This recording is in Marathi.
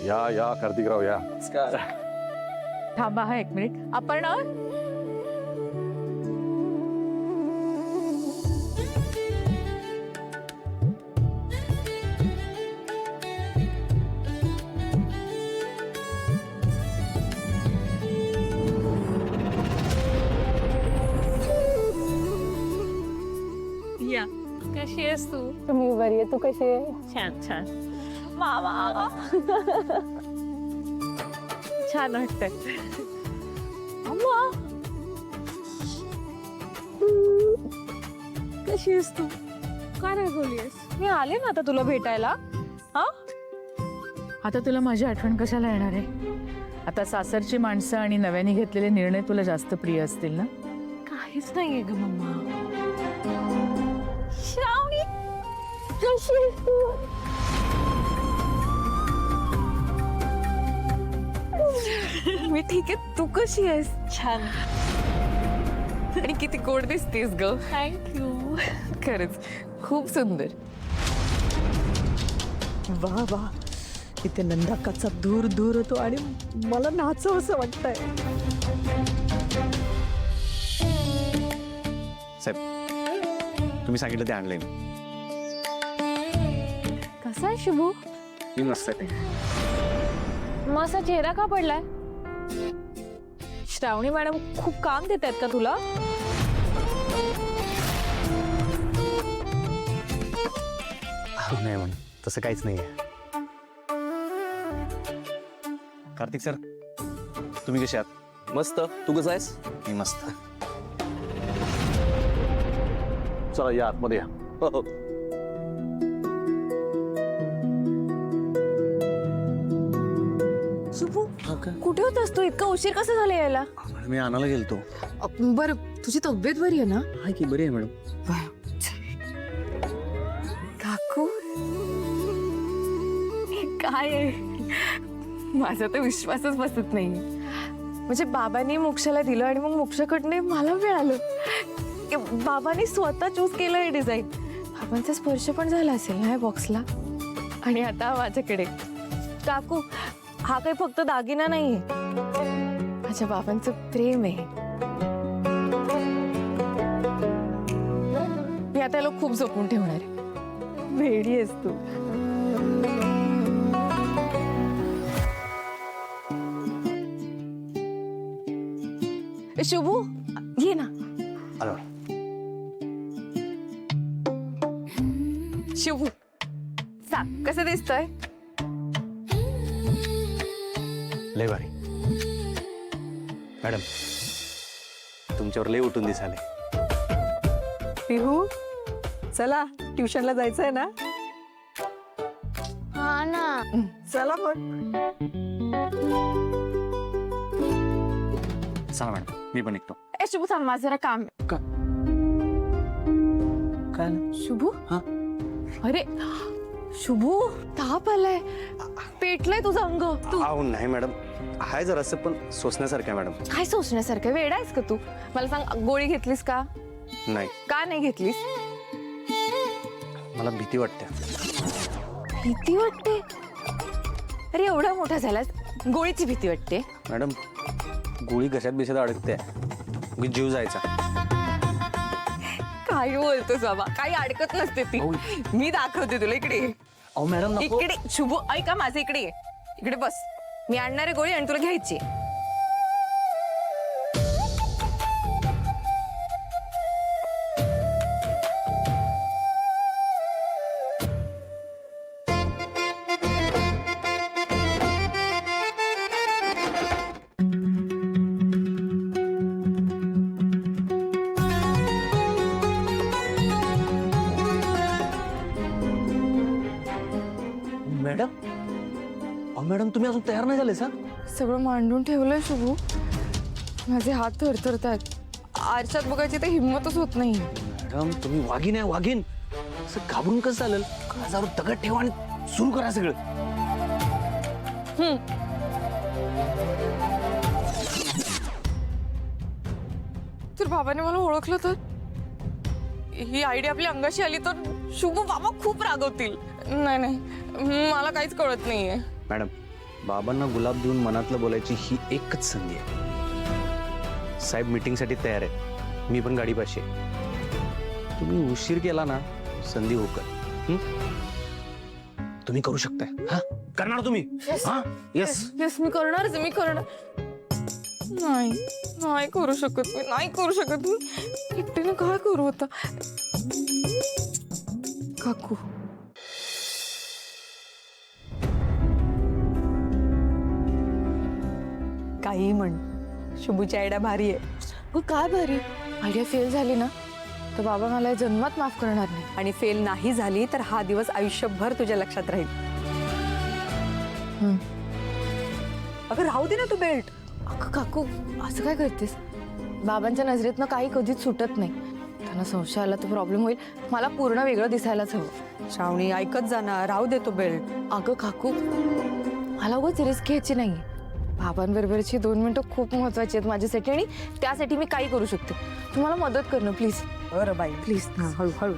या कार्तिकराव या. थांबा हा एक मिनिट. आपण या. कशी आहेस तू? मी बरी आहे. तू कशी आहे? छान छान. मामा छान वाटतंय. अम्मा कशी आहेस तू? काय रागवलीस? मी आले ना आता तुला भेटायला. हा आता तुला माझी आठवण कशाला येणार आहे? आता सासरची माणसं आणि नव्याने घेतलेले निर्णय तुला जास्त प्रिय असतील ना? काहीच नाहीये ग मम्मा. श्रावणी कशी आहेस तू? मी ठीक आहे. तू कशी आहेस? छान. आणि किती गोड दिसतेस ग. थँक्यू. खरंच खूप सुंदर. वा वा, इथे नंदाकाचा दूर दूर होतो आणि मला नाचावं असं वाटतंय. साहेब, तुम्ही सांगितलं ते आणलंय मी. कसा आहे शुभू? मी मस्त आहे. माझा चेहरा का पडलाय? श्रावणी मॅडम खूप काम देत आहेत का तुला? नाही म्हणून तसं काहीच नाहीये. कार्तिक सर, तुम्ही कसे आहात? मस्त. तू कसा आहेस? मी मस्त. चला या आतमध्ये या. हो. शुभू कुठे होतास तू? इतका उशीर कसा झाला यायला? मी आणायला गेलतो. बर, तुझी तब्येत बरी आहे ना? हाय की बरी आहे मॅडम. काकू काय आहे? माझा तर विश्वासच बसत नाही. म्हणजे बाबांनी मोक्षाला दिलं आणि मग मोक्षाकडने मला मिळालं. बाबांनी स्वतः चूज केलं हे डिझाईन. बाबांचा स्पर्श पण झाला असेल ना या बॉक्सला. आणि आता माझ्याकडे. काकू, हा काही फक्त दागिना नाहीये, माझ्या बाबांचं प्रेम आहे. मी आता याला खूप जपून ठेवणार आहे. वेडी आहेस तू. शुभू ये ना. आलो. शुभू सांग कसं दिसतंय? लय भारी. मॅडम, तुमच्यावर लय उठून दिसाले. पिहू, चला ट्युशनला जायचंय ना? हा ना. चला मग. चला मॅडम, मी पण निघतो. ए शुभू थांब, माझं जरा काम आहे. काय? शुभू हा? अरे शुभू, ताप आलाय, पेटलंय तुझं अंग. तू अहो नाही मॅडम, हाय जरा असं पण सोसण्यासारखं आहे मॅडम. काय सोचण्यासारखं? वेडा आहेस का तू? मला सांग, गोळी घेतलीस का? नाही, का नाही घेतलीस? मला भीती वाटते. भीती वाटते? अरे एवढा मोठा झालास, गोळीची भीती वाटते? मॅडम, गोळी घशात बिशात अडकते, मी जीव जायचा. काय बोलतोस बाबा? काही अडकत नसते ती. मी दाखवते तुला. इकडे ये. अहो मॅडम नको. इकडे शुभू, ऐका माझं. इकडे ये. इकडे बस. मी आणणारे गोळी आणि तुला घ्यायची. मॅडम, अहो मॅडम तुम्ही अजून तयार नाही झाले सर? सगळं मांडून ठेवलंय शुभू. माझे हात थरथरतात. आरशात बघायची तर हिंमतच होत नाही. मॅडम तुम्ही वाघीण आहे, वाघीण. असं घाबरून कसं चालेल? काळजावर दगड ठेवा आणि सुरू करा सगळं. तर बाबाने मला ओळखलं तर? ही आयडिया आपल्या अंगाशी आली तर शुभू बाबा खूप रागवतील. नाही नाही, मला काहीच कळत नाहीये. मॅडम बाबांना गुलाब देऊन मनातलं बोलायची ही एकच संधी आहे. साहेब मीटिंगसाठी तयार आहेत, मी पण गाडीपाशी आहे. तुम्ही उशीर केला ना संधी होकर. तुम्ही करू शकताय. हा करणार तुम्ही? हा येस. येस मी करणारच, मी करणार. नाही नाही करू शकत मी, नाही करू शकत मी. एकटीने काय करू आता? काकू काही म्हण, शुभूची आयडिया भारी आहे. हो काय भारी आयडिया. फेल झाली ना तर बाबा मला या जन्मात माफ करणार नाही. आणि फेल नाही झाली तर हा दिवस आयुष्यभर तुझ्या लक्षात राहील. अगं राहू दे ना तू बेल्ट. अगं काकू असं काय करतेस? बाबांच्या नजरेतनं काही कधीच सुटत नाही. त्यांना संशय आला तर प्रॉब्लेम होईल. मला पूर्ण वेगळं दिसायलाच हवं. श्रावणी ऐकत जाणार, राहू दे तो बेल्ट. अगं काकू मला उगाच रिस्क घ्यायची नाही. बाबांबरोबरची 2 मिनिटं खूप महत्वाची आहेत माझ्यासाठी आणि त्यासाठी मी काही करू शकते. तुम्हाला मदत करणं प्लीज. बरं बाई प्लीज हळू हळू.